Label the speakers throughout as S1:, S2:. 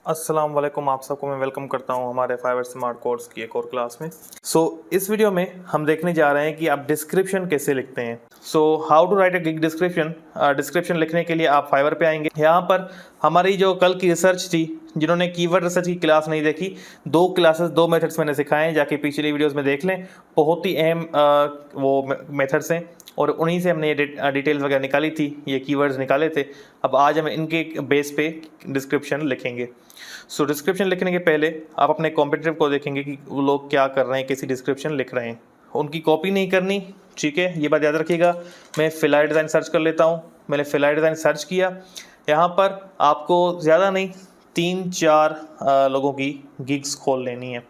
S1: अस्सलाम वालेकुम, आप सबको मैं वेलकम करता हूं हमारे फाइवर स्मार्ट कोर्स की एक और क्लास में। इस वीडियो में हम देखने जा रहे हैं कि आप डिस्क्रिप्शन कैसे लिखते हैं। How to write a gig description. Description लिखने के लिए आप फाइवर पे आएंगे। यहाँ पर हमारी जो कल की रिसर्च थी, जिन्होंने कीवर्ड रिसर्च की क्लास नहीं देखी, दो मेथड्स मैंने सिखाए हैं, जाके पिछली वीडियोस में देख लें। बहुत ही अहम वो मेथड्स हैं और उन्हीं से हमने ये डिटेल्स वगैरह निकाली थी, ये कीवर्ड्स निकाले थे। अब आज हम इनके बेस पे डिस्क्रिप्शन लिखेंगे। डिस्क्रिप्शन लिखने के पहले आप अपने कॉम्पिटिटिव को देखेंगे कि वो लोग क्या कर रहे हैं, कैसी डिस्क्रिप्शन लिख रहे हैं। उनकी कॉपी नहीं करनी, ठीक है, ये बात याद रखिएगा। मैं फिलायर डिज़ाइन सर्च कर लेता हूँ। मैंने फिलायर डिज़ाइन सर्च किया। यहाँ पर आपको ज़्यादा नहीं 3-4 लोगों की गिग्स खोल लेनी है।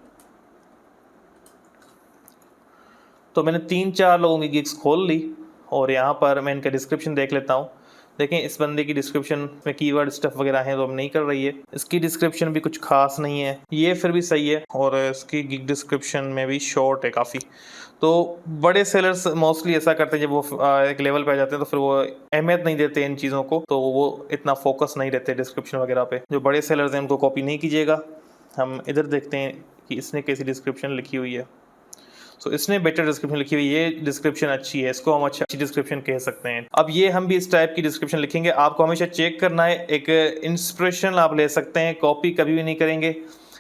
S1: तो मैंने 3-4 लोगों की गिग्स खोल ली और यहाँ पर मैं इनका डिस्क्रिप्शन देख लेता हूँ। देखें, इस बंदे की डिस्क्रिप्शन में कीवर्ड स्टफ वगैरह है तो हम नहीं कर रही है। इसकी डिस्क्रिप्शन भी कुछ खास नहीं है, ये फिर भी सही है। और इसकी गिग डिस्क्रिप्शन में भी शॉर्ट है काफ़ी। तो बड़े सेलर्स मोस्टली ऐसा करते हैं, जब वो एक लेवल पे आ जाते हैं तो फिर वो अहमियत नहीं देते इन चीज़ों को, तो वो इतना फोकस नहीं रहते डिस्क्रिप्शन वगैरह पे। जो बड़े सेलर्स हैं उनको कॉपी नहीं कीजिएगा। हम इधर देखते हैं कि इसने कैसी डिस्क्रिप्शन लिखी हुई है। इसने बेटर डिस्क्रिप्शन लिखी हुई है, ये डिस्क्रिप्शन अच्छी है, इसको हम अच्छी डिस्क्रिप्शन कह सकते हैं। अब ये हम भी इस टाइप की डिस्क्रिप्शन लिखेंगे। आपको हमेशा चेक करना है, एक इंस्पिरेशन आप ले सकते हैं, कॉपी कभी भी नहीं करेंगे,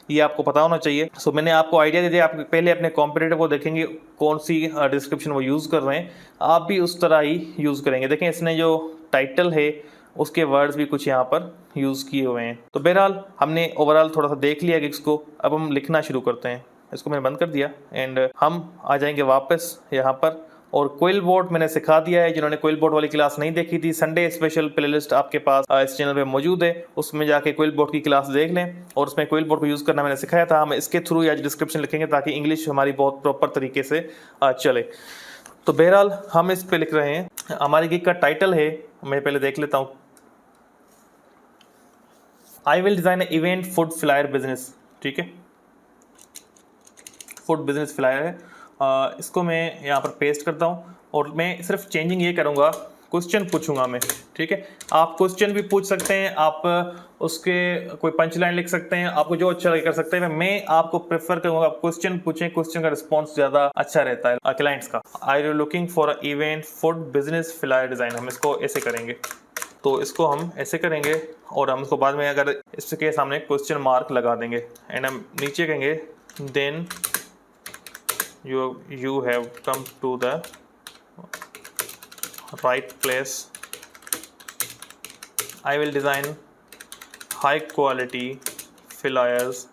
S1: ये आपको पता होना चाहिए। मैंने आपको आइडिया दे दिया। आप पहले अपने कॉम्पिटिटर को देखेंगे कौन सी डिस्क्रिप्शन वो यूज़ कर रहे हैं, आप भी उस तरह ही यूज़ करेंगे। देखें, इसने जो टाइटल है उसके वर्ड्स भी कुछ यहाँ पर यूज़ किए हुए हैं। तो बहरहाल हमने ओवरऑल थोड़ा सा देख लिया गिग्स को। अब हम लिखना शुरू करते हैं। इसको मैंने बंद कर दिया एंड हम आ जाएंगे वापस यहाँ पर। और क्विल बोर्ड मैंने सिखा दिया है। जिन्होंने क्विल बोर्ड वाली क्लास नहीं देखी थी, संडे स्पेशल प्लेलिस्ट आपके पास इस चैनल पे मौजूद है, उसमें जाके क्विल बोर्ड की क्लास देख लें। और उसमें क्विल बोर्ड को यूज़ करना मैंने सिखाया था। हम इसके थ्रू आज डिस्क्रिप्शन लिखेंगे ताकि इंग्लिश हमारी बहुत प्रॉपर तरीके से चले। तो बहरहाल हम इस पे लिख रहे हैं। हमारी गिग का टाइटल है, मैं पहले देख लेता हूँ, I will design A event food flyer business. ठीक है, फूड बिजनेस फ्लायर है। इसको मैं यहाँ पर पेस्ट करता हूँ और मैं सिर्फ चेंजिंग ये करूँगा, क्वेश्चन पूछूंगा मैं। ठीक है, आप क्वेश्चन भी पूछ सकते हैं, आप उसके कोई पंच लाइन लिख सकते हैं, आपको जो अच्छा लगे कर सकते हैं। मैं आपको प्रेफर करूँगा आप क्वेश्चन पूछें, क्वेश्चन का रिस्पॉन्स ज़्यादा अच्छा रहता है क्लाइंट्स का। I R looking for a event food business flyer design, हम इसको ऐसे करेंगे। तो इसको हम ऐसे करेंगे और हम इसको बाद में अगर इसके सामने क्वेश्चन मार्क लगा देंगे एंड हम नीचे कहेंगे then you have come to the right place. I will design high quality flyers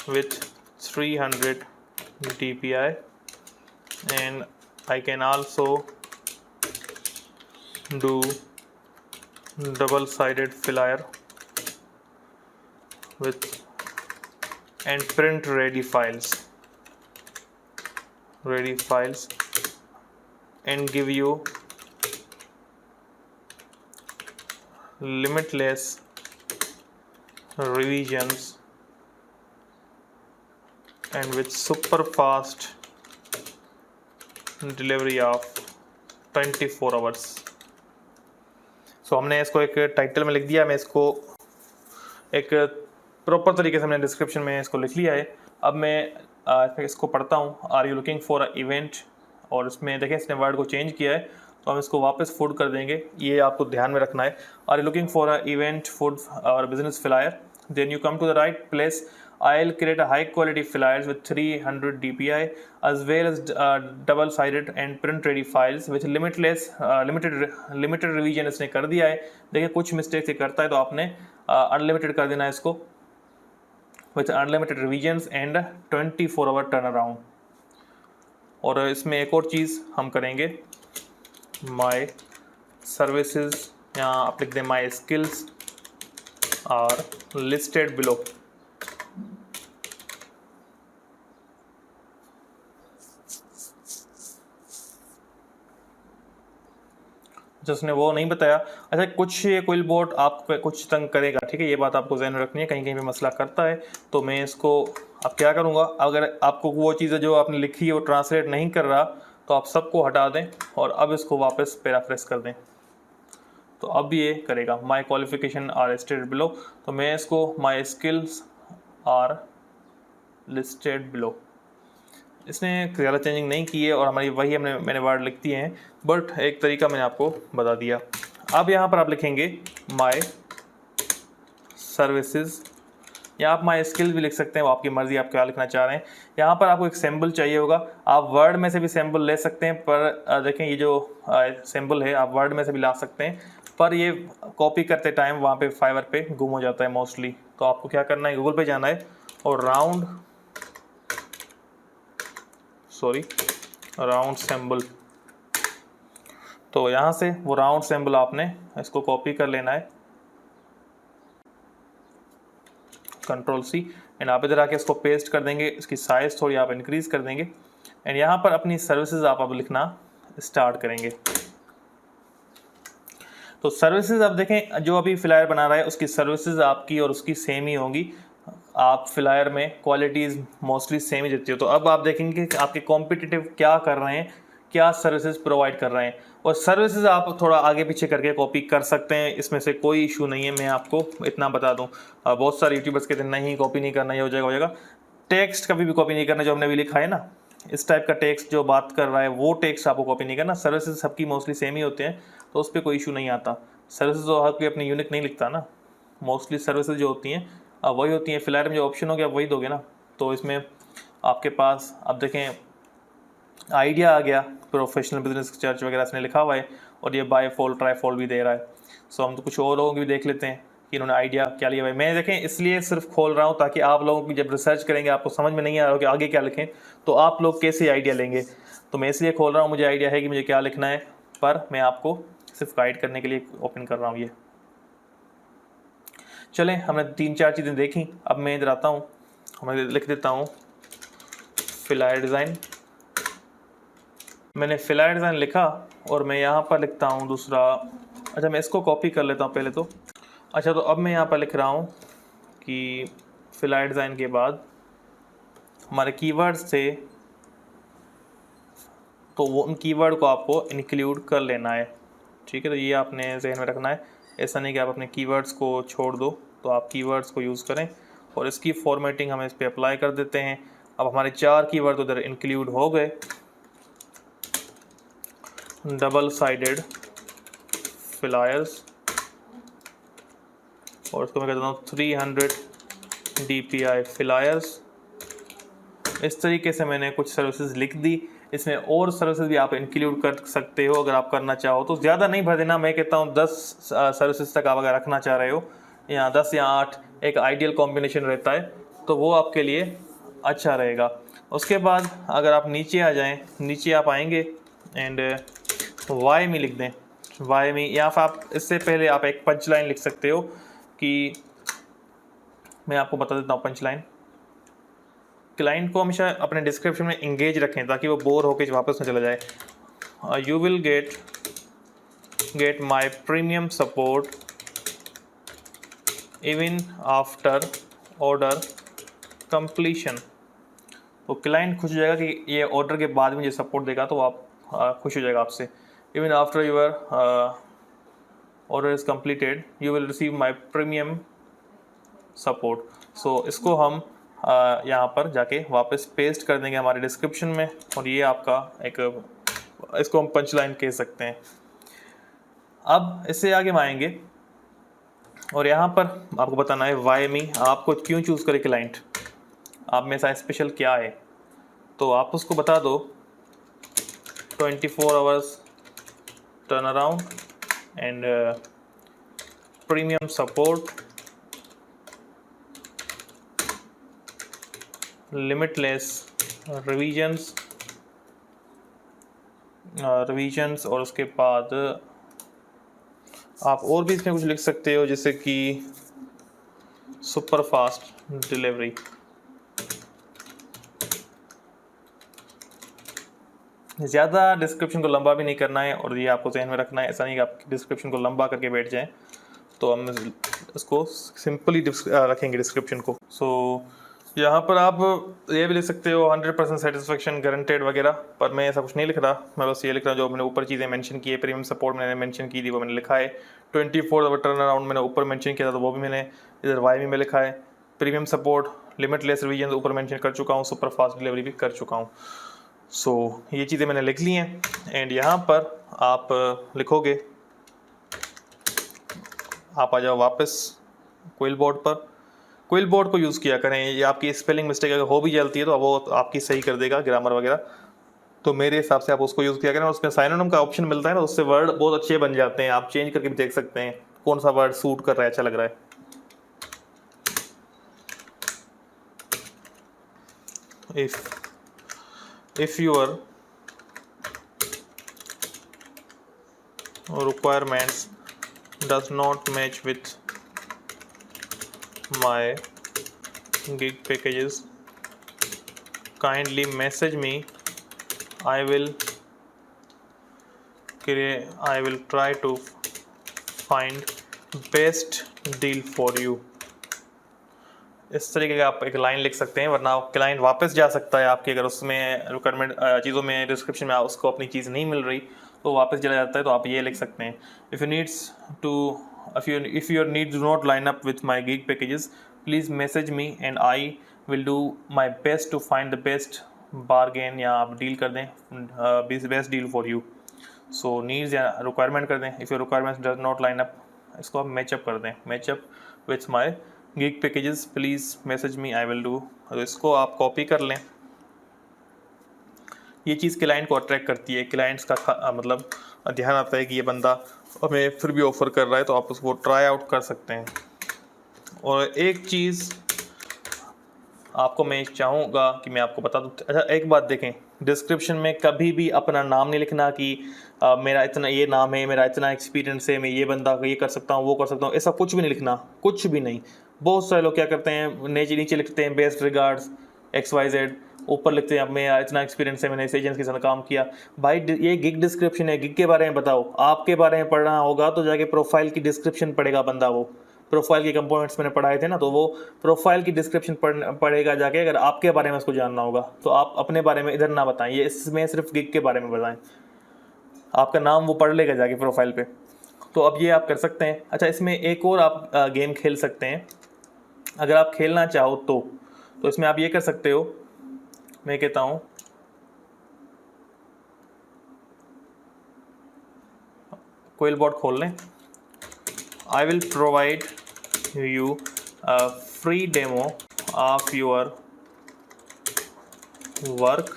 S1: with 300 dpi and I can also do double-sided flyer with and print ready files and give you limitless revisions and with super fast delivery of 24 hours. हमने इसको एक title में लिख दिया। मैं इसको एक proper तरीके से हमने डिस्क्रिप्शन में इसको लिख लिया है। अब मैं इसको पढ़ता हूँ, are you looking for a event, और इसमें देखें इसने वर्ड को चेंज किया है तो हम इसको वापस फूड कर देंगे। ये आपको ध्यान में रखना है। Are you looking for a event food और business flyer, then you come to the right place. I will create a high quality flyers with 300 dpi as well as double sided and print ready files with limited revision इसने कर दिया है। देखिए कुछ mistakes ये करता है तो आपने अनलिमिटेड कर देना है इसको, with unlimited revisions and 24-hour turnaround। और इसमें एक और चीज़ हम करेंगे, my services, यहाँ आप लिख दें my skills are listed below। जिसने वो नहीं बताया। अच्छा, कुछ ये क्विल बोर्ड आपको कुछ तंग करेगा, ठीक है, ये बात आपको ध्यान में रखनी है, कहीं कहीं पे मसला करता है। तो मैं इसको अब क्या करूँगा, अगर आपको वो चीज़ें जो आपने लिखी है वो ट्रांसलेट नहीं कर रहा तो आप सबको हटा दें और अब इसको वापस पैराफ्रेस कर दें। तो तो अब ये करेगा my qualification are stated below, तो मैं इसको my skills are listed below, इसने ज़्यादा चेंजिंग नहीं की है और हमारी वही मैंने वर्ड लिख दिए हैं, बट एक तरीका मैंने आपको बता दिया। अब यहाँ पर आप लिखेंगे माई सर्विसेज, या आप माई स्किल भी लिख सकते हैं, वो आपकी मर्ज़ी, आप क्या लिखना चाह रहे हैं। यहाँ पर आपको एक सिंबल चाहिए होगा, आप वर्ड में से भी सिंबल ले सकते हैं, पर देखें ये जो सिंबल है आप वर्ड में से भी ला सकते हैं, पर ये कॉपी करते टाइम वहाँ पे फाइवर पे गुम हो जाता है मोस्टली। तो आपको क्या करना है, गूगल पे जाना है और राउंड सिंबल, तो यहाँ से वो राउंड सिंबल आपने इसको कॉपी कर लेना है, Ctrl+C, एंड आप इधर आके इसको पेस्ट कर देंगे, इसकी साइज़ थोड़ी आप इंक्रीज़ कर देंगे, एंड यहाँ पर अपनी सर्विसेज आप अब लिखना स्टार्ट करेंगे। तो सर्विसेज अब देखें, जो अभी फ्लायर बना रहा है उसकी सर्विसेज आपकी और उसकी सेम ही होंगी, आप फ्लायर में क्वालिटीज़ मोस्टली सेम ही देती हो। तो अब आप देखेंगे कि आपके कॉम्पिटिटिव क्या कर रहे हैं, क्या सर्विसेज प्रोवाइड कर रहे हैं, और सर्विसेज आप थोड़ा आगे पीछे करके कॉपी कर सकते हैं, इसमें से कोई इशू नहीं है। मैं आपको इतना बता दूं, बहुत सारे यूट्यूबर्स कहते हैं नहीं कॉपी नहीं करना, ये हो जाएगा। टेक्स्ट कभी भी कॉपी नहीं करना, जो हमने अभी लिखा है ना इस टाइप का टेक्स्ट जो बात कर रहा है वो टेक्स्ट आपको कॉपी नहीं करना। सर्विसेज सबकी मोस्टली सेम ही होते हैं, तो उस पर कोई इशू नहीं आता। सर्विसेज तो हर कोई अपनी यूनिक नहीं लिखता ना, मोस्टली सर्विसेज जो होती हैं वही होती हैं। फ्लायर में जो ऑप्शन हो गया वही दोगे ना, तो इसमें आपके पास अब देखें आइडिया आ गया, प्रोफेशनल बिजनेस चर्च वगैरह इसने लिखा हुआ है, और ये बाय फोल्ड ट्राई फोल्ड भी दे रहा है। सो हम तो कुछ और लोगों की भी देख लेते हैं कि इन्होंने आइडिया क्या लिया हुआ है। मैं देखें इसलिए सिर्फ खोल रहा हूँ ताकि आप लोगों की जब रिसर्च करेंगे आपको समझ में नहीं आ रहा हो कि आगे क्या लिखें, तो आप लोग कैसे आइडिया लेंगे। तो मैं इसलिए खोल रहा हूँ, मुझे आइडिया है कि मुझे क्या लिखना है, पर मैं आपको सिर्फ गाइड करने के लिए ओपन कर रहा हूँ ये। चलें, हमने 3-4 चीज़ें देखी, अब मैं इधर आता हूँ, मैं लिख देता हूँ फ्लायर डिज़ाइन। मैंने फ्लायर डिज़ाइन लिखा और मैं यहाँ पर लिखता हूँ दूसरा, अच्छा मैं इसको कॉपी कर लेता हूँ पहले तो। अच्छा, तो अब मैं यहाँ पर लिख रहा हूँ कि फ्लायर डिज़ाइन के बाद हमारे कीवर्ड्स थे, तो वो उन कीवर्ड को आपको इंक्लूड कर लेना है, ठीक है। तो ये आपने जहन में रखना है, ऐसा नहीं कि आप अपने कीवर्ड्स को छोड़ दो, तो आप कीवर्ड्स को यूज़ करें। और इसकी फॉर्मेटिंग हम इस पर अप्लाई कर देते हैं। अब हमारे 4 कीवर्ड उधर इंक्लूड हो गए। डबल साइडेड फ्लायर्स, और उसको मैं कहता हूँ 300 DPI फ्लायर्स। इस तरीके से मैंने कुछ सर्विसेज लिख दी। इसमें और सर्विसेज भी आप इंक्लूड कर सकते हो अगर आप करना चाहो तो, ज़्यादा नहीं भर देना। मैं कहता हूँ 10 सर्विसेज तक आप अगर रखना चाह रहे हो, या 10 या 8 एक आइडियल कॉम्बिनेशन रहता है, तो वो आपके लिए अच्छा रहेगा। उसके बाद अगर आप नीचे आ जाएं, नीचे आप आएंगे एंड वाई में लिख दें, वाई में, या फिर आप इससे पहले आप एक पंच लाइन लिख सकते हो कि मैं आपको बता देता हूँ पंच लाइन। क्लाइंट को हमेशा अपने डिस्क्रिप्शन में इंगेज रखें ताकि वो बोर होकर वापस न चला जाए। You will get my premium support even after order completion. तो क्लाइंट खुश हो जाएगा कि ये ऑर्डर के बाद मुझे सपोर्ट देगा, तो आप खुश हो जाएगा आपसे। Even after your order is completed you will receive my premium support. So इसको हम यहाँ पर जाके वापस पेस्ट कर देंगे हमारे डिस्क्रिप्शन में, और ये आपका एक, इसको हम पंच लाइन कह सकते हैं। अब इससे आगे हम आएंगे और यहाँ पर आपको बताना है वाई मी, आपको क्यों चूज़ करे क्लाइंट, आप में ऐसा स्पेशल क्या है, तो आप उसको बता दो 24 hours turnaround and premium support, limitless revisions, और उसके बाद आप और भी इसमें कुछ लिख सकते हो जैसे कि सुपर फास्ट डिलीवरी। ज़्यादा डिस्क्रिप्शन को लंबा भी नहीं करना है और ये आपको ध्यान में रखना है, ऐसा नहीं कि आप डिस्क्रिप्शन को लंबा करके बैठ जाएं। तो हम इसको सिंपली रखेंगे डिस्क्रिप्शन को। सो यहाँ पर आप ये भी लिख सकते हो 100% सेटिस्फेक्शन गारंटेड वगैरह, पर मैं ऐसा कुछ नहीं लिख रहा, मैं बस ये लिख रहा हूँ जो मैंने ऊपर चीज़ें मेंशन की है। प्रीमियम सपोर्ट मैंने मेंशन की थी वो मैंने लिखा है। 24 टर्न अराउंड मैंने ऊपर मेंशन किया था, तो वो भी मैंने इधर वाई में लिखा है। प्रीमियम सपोर्ट, लिमिटलेस रिवीजन ऊपर मेंशन कर चुका हूँ, सुपर फास्ट डिलीवरी भी कर चुका हूँ। सो ये चीज़ें मैंने लिख ली हैं। एंड यहाँ पर आप लिखोगे, आप आ जाओ वापस क्विल बोर्ड पर। क्विल बोर्ड को यूज़ किया करें, ये आपकी स्पेलिंग मिस्टेक अगर हो भी जाती है तो वो आपकी सही कर देगा, ग्रामर वगैरह। तो मेरे हिसाब से आप उसको यूज़ किया करें। और उसमें साइनोनिम का ऑप्शन मिलता है ना, उससे वर्ड बहुत अच्छे बन जाते हैं। आप चेंज करके भी देख सकते हैं कौन सा वर्ड सूट कर रहा है, अच्छा लग रहा है। if your requirements does not match with my gig packages, kindly message me. I will try to find best deal for you. इस तरीके का आप एक लाइन लिख सकते हैं, वरना क्लाइंट वापस जा सकता है आपकी, अगर उसमें रिक्वायरमेंट चीज़ों में डिस्क्रिप्शन में उसको अपनी चीज़ नहीं मिल रही तो वापस चला जाता है। तो आप ये लिख सकते हैं, if your needs do not line up with my gig packages, please message me and I will do my best to find the best bargain, या आप डील कर दें best deal for you. So needs या requirement कर दें, if your requirements does not line up, इसको आप match up कर दें, match up with my gig packages, please message me, I will do. तो इसको आप कॉपी कर लें। ये चीज़ क्लाइंट को अट्रैक्ट करती है, क्लाइंट्स का मतलब ध्यान आता है कि ये बंदा हमें फिर भी ऑफ़र कर रहा है, तो आप उसको ट्राई आउट कर सकते हैं। और एक चीज़ आपको मैं चाहूँगा कि मैं आपको बता दूँ। अच्छा, एक बात देखें, डिस्क्रिप्शन में कभी भी अपना नाम नहीं लिखना कि मेरा इतना ये नाम है, मेरा इतना एक्सपीरियंस है, मैं ये बंदा ये कर सकता हूँ, वो कर सकता हूँ, ऐसा कुछ भी नहीं लिखना, कुछ भी नहीं। बहुत सारे लोग क्या करते हैं, नीचे लिखते हैं बेस्ट रिगार्ड्स XYZ, ऊपर लिखते हैं अब मेरा इतना एक्सपीरियंस है, मैंने इस एजेंसी के साथ काम किया। भाई ये गिग डिस्क्रिप्शन है, गिग के बारे में बताओ। आपके बारे में पढ़ना होगा तो जाके प्रोफाइल की डिस्क्रिप्शन पढ़ेगा बंदा, वो प्रोफाइल के कंपोनेंट्स मैंने पढ़ाए थे ना, तो वो प्रोफाइल की डिस्क्रिप्शन पढ़ेगा जाके, अगर आपके बारे में उसको जानना होगा। तो आप अपने बारे में इधर ना बताएं, ये इसमें सिर्फ गिग के बारे में बताएं। आपका नाम वो पढ़ लेगा जाके प्रोफाइल पे। तो अब ये आप कर सकते हैं। अच्छा, इसमें एक और आप गेम खेल सकते हैं, अगर आप खेलना चाहो तो इसमें आप ये कर सकते हो, मैं कहता हूँ क्विल बोर्ड खोल लें। I will provide you a free demo of your work,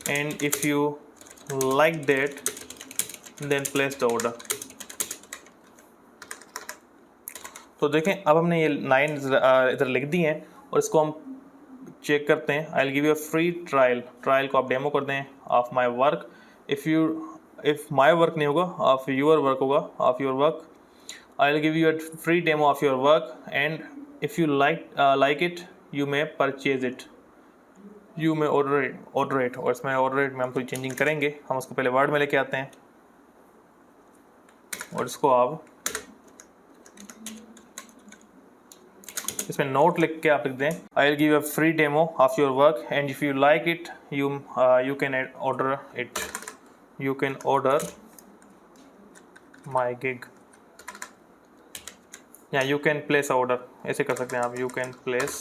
S1: and if you like that, then place the order. तो देखें, अब हमने ये लाइन इधर लिख दी हैं और इसको हम चेक करते हैं। I'll give you a free trial को आप डेमो कर दें of my work. If my work नहीं होगा, ऑफ योर वर्क होगा, of your work. I will give you a free demo of your work, and if you like it you may purchase it, you may order it. और इसमें order it में हम कोई changing करेंगे, हम उसको पहले वर्ड में लेके आते हैं और इसको आप इसमें नोट लिख के आप लिख दें, I will give you a free demo of your work, and if you like it you can order it, you can order my gig, या you can place order, ऐसे कर सकते हैं आप, you can place।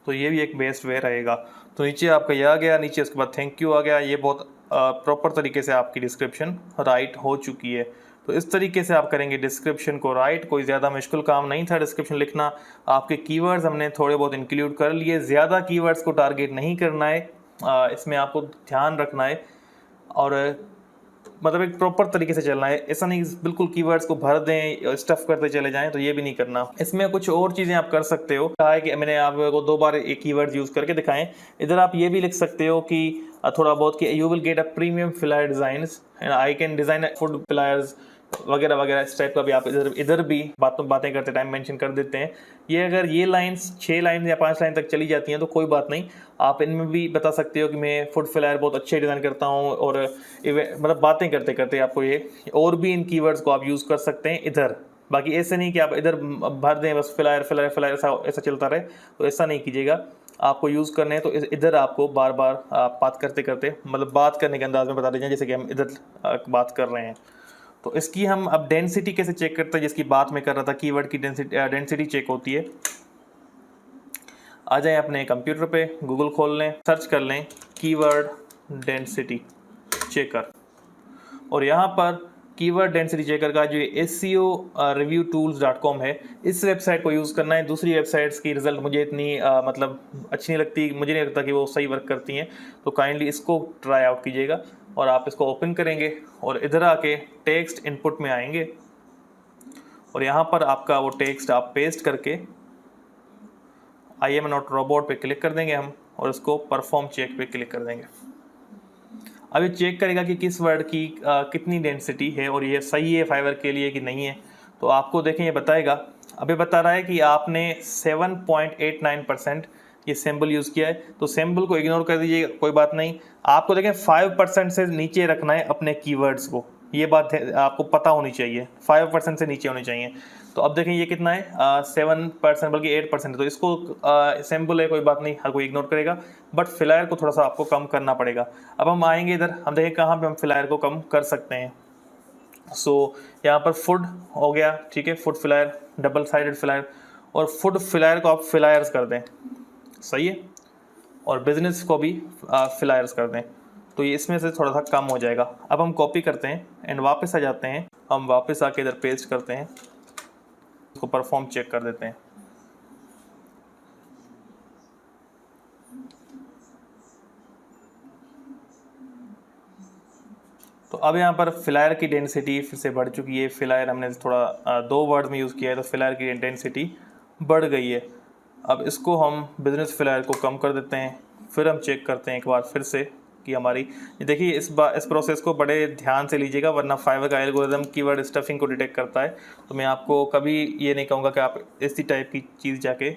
S1: तो ये भी एक बेस्ट वे रहेगा। तो नीचे आपका ये आ गया, नीचे उसके बाद थैंक यू आ गया। ये बहुत प्रॉपर तरीके से आपकी डिस्क्रिप्शन राइट हो चुकी है। तो इस तरीके से आप करेंगे डिस्क्रिप्शन को राइट। कोई ज़्यादा मुश्किल काम नहीं था डिस्क्रिप्शन लिखना। आपके कीवर्ड्स हमने थोड़े बहुत इंक्लूड कर लिए, ज़्यादा कीवर्ड्स को टारगेट नहीं करना है, इसमें आपको ध्यान रखना है और मतलब एक प्रॉपर तरीके से चलना है। ऐसा नहीं बिल्कुल कीवर्ड्स को भर दें, स्टफ करते चले जाएं, तो ये भी नहीं करना। इसमें कुछ और चीज़ें आप कर सकते हो। कहा है कि मैंने आपको 2 बार एक कीवर्ड्स यूज़ करके दिखाएं। इधर आप ये भी लिख सकते हो कि थोड़ा बहुत कि you will get a premium flyer designs and I can design food flyers वगैरह वगैरह। इस टाइप का भी आप इधर भी बातें करते टाइम मेंशन कर देते हैं। ये अगर ये लाइंस 6 लाइन या 5 लाइन तक चली जाती हैं तो कोई बात नहीं, आप इनमें भी बता सकते हो कि मैं फूड फ्लायर बहुत अच्छे डिज़ाइन करता हूँ, और मतलब बातें करते करते आपको ये और भी इन कीवर्ड्स को आप यूज़ कर सकते हैं इधर। बाकी ऐसे नहीं कि आप इधर भर दें बस फ्लायर ऐसा चलता रहे, तो ऐसा नहीं कीजिएगा। आपको यूज़ करने हैं तो इधर आपको बार बार बात करते करते मतलब बात करने के अंदाज में बता दीजिए, जैसे कि हम इधर बात कर रहे हैं। तो इसकी हम अब डेंसिटी कैसे चेक करते हैं, जिसकी बात मैं कर रहा था, कीवर्ड की डेंसिटी चेक होती है। आ जाएं अपने कंप्यूटर पे, गूगल खोल लें, सर्च कर लें कीवर्ड डेंसिटी चेकर, और यहाँ पर कीवर्ड डेंसिटी चेकर का जो SEO reviewtools.com है, इस वेबसाइट को यूज़ करना है। दूसरी वेबसाइट्स की रिज़ल्ट मुझे इतनी मतलब अच्छी नहीं लगती, मुझे नहीं लगता कि वो सही वर्क करती हैं, तो काइंडली इसको ट्राई आउट कीजिएगा। और आप इसको ओपन करेंगे और इधर आके टेक्स्ट इनपुट में आएंगे और यहाँ पर आपका वो टेक्स्ट आप पेस्ट करके I am not robot पे क्लिक कर देंगे हम, और इसको परफॉर्म चेक पे क्लिक कर देंगे। अब ये चेक करेगा कि किस वर्ड की कितनी डेंसिटी है और ये सही है फाइवर के लिए कि नहीं है। तो आपको देखें ये बताएगा, अभी बता रहा है कि आपने 7.89% ये सिंबल यूज़ किया है, तो सिंबल को इग्नोर कर दीजिए, कोई बात नहीं। आपको देखें 5% से नीचे रखना है अपने कीवर्ड्स को, ये बात आपको पता होनी चाहिए, 5% से नीचे होनी चाहिए। तो अब देखें ये कितना है, 7% बल्कि 8% है, तो इसको सिंबल है, कोई बात नहीं, हर कोई इग्नोर करेगा, बट फिलायर को थोड़ा सा आपको कम करना पड़ेगा। अब हम आएंगे इधर, हम देखें कहाँ पे हम फिलायर को कम कर सकते हैं। सो यहाँ पर फुड हो गया, ठीक है, फुड फिलायर, डबल साइडेड फिलायर, और फुड फिलायर को आप फिलायर्स कर दें, सही है, और बिजनेस को भी फिलायर्स कर दें, तो ये इसमें से थोड़ा सा कम हो जाएगा। अब हम कॉपी करते हैं एंड वापस आ जाते हैं, हम वापस आके इधर पेस्ट करते हैं, इसको परफॉर्म चेक कर देते हैं। तो अब यहाँ पर फिलायर की डेंसिटी फिर से बढ़ चुकी है। फिलायर हमने थोड़ा 2 वर्ड में यूज़ किया है, तो फिलायर की डेंसिटी बढ़ गई है। अब इसको हम बिजनेस फिलायर को कम कर देते हैं, फिर हम चेक करते हैं एक बार फिर से कि हमारी, देखिए इस प्रोसेस को बड़े ध्यान से लीजिएगा, वरना फाइवर का एल्गोरिदम कीवर्ड स्टफिंग को डिटेक्ट करता है। तो मैं आपको कभी ये नहीं कहूँगा कि आप इसी टाइप की चीज़ जाके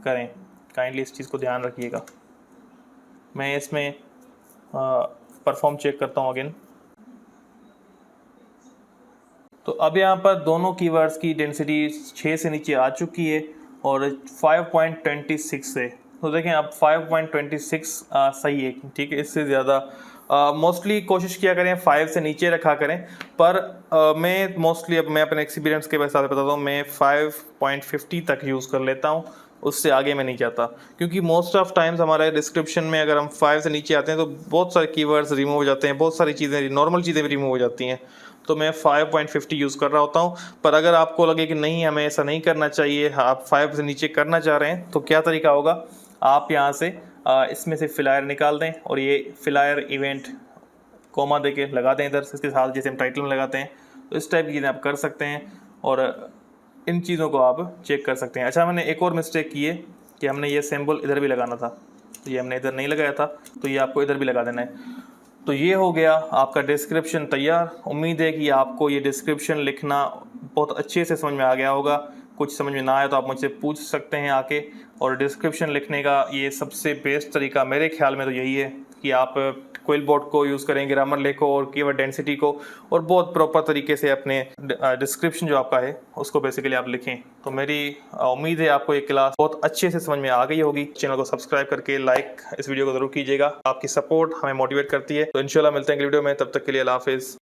S1: करें, काइंडली इस चीज़ को ध्यान रखिएगा। मैं इसमें परफॉर्म चेक करता हूँ अगेन। तो अब यहाँ पर दोनों कीवर्ड्स की डेंसिटी 6 से नीचे आ चुकी है और 5.26 है, तो देखें अब 5.26 सही है, ठीक है। इससे ज़्यादा मोस्टली कोशिश किया करें 5 से नीचे रखा करें, पर मैं मोस्टली, अब मैं अपने एक्सपीरियंस के साथ बताता हूँ, मैं 5.50 तक यूज़ कर लेता हूँ, उससे आगे मैं नहीं जाता, क्योंकि मोस्ट ऑफ टाइम्स हमारे डिस्क्रिप्शन में अगर हम 5 से नीचे आते हैं तो बहुत सारे कीवर्ड्स रिमूव हो जाते हैं, बहुत सारी चीज़ें, नॉर्मल चीज़ें भी रिमूव हो जाती हैं। तो मैं 5.50 यूज़ कर रहा होता हूँ। पर अगर आपको लगे कि नहीं, हमें ऐसा नहीं करना चाहिए, आप 5 से नीचे करना चाह रहे हैं, तो क्या तरीका होगा, आप यहाँ से इसमें से फिलायर निकाल दें और ये फिलायर इवेंट कोमा दे के लगा दें इधर, इसके साथ जैसे हम टाइटल में लगाते हैं। तो इस टाइप की चीज़ें आप कर सकते हैं और इन चीज़ों को आप चेक कर सकते हैं। अच्छा, मैंने एक और मिस्टेक की है कि हमने ये सिंबल इधर भी लगाना था, तो ये हमने इधर नहीं लगाया था, तो ये आपको इधर भी लगा देना है। तो ये हो गया आपका डिस्क्रिप्शन तैयार। उम्मीद है कि आपको ये डिस्क्रिप्शन लिखना बहुत अच्छे से समझ में आ गया होगा। कुछ समझ में ना आए तो आप मुझसे पूछ सकते हैं आके, और डिस्क्रिप्शन लिखने का ये सबसे बेस्ट तरीका मेरे ख्याल में तो यही है कि आप क्विलबोर्ड को यूज़ करें, ग्रामर लिखो और कीवर्ड डेंसिटी को, और बहुत प्रॉपर तरीके से अपने डिस्क्रिप्शन जो आपका है उसको बेसिकली आप लिखें। तो मेरी उम्मीद है आपको ये क्लास बहुत अच्छे से समझ में आ गई होगी। चैनल को सब्सक्राइब करके लाइक इस वीडियो को ज़रूर कीजिएगा, आपकी सपोर्ट हमें मोटिवेट करती है। तो इंशाल्लाह मिलते हैं अगली वीडियो में, तब तक के लिए अल्लाह हाफिज़।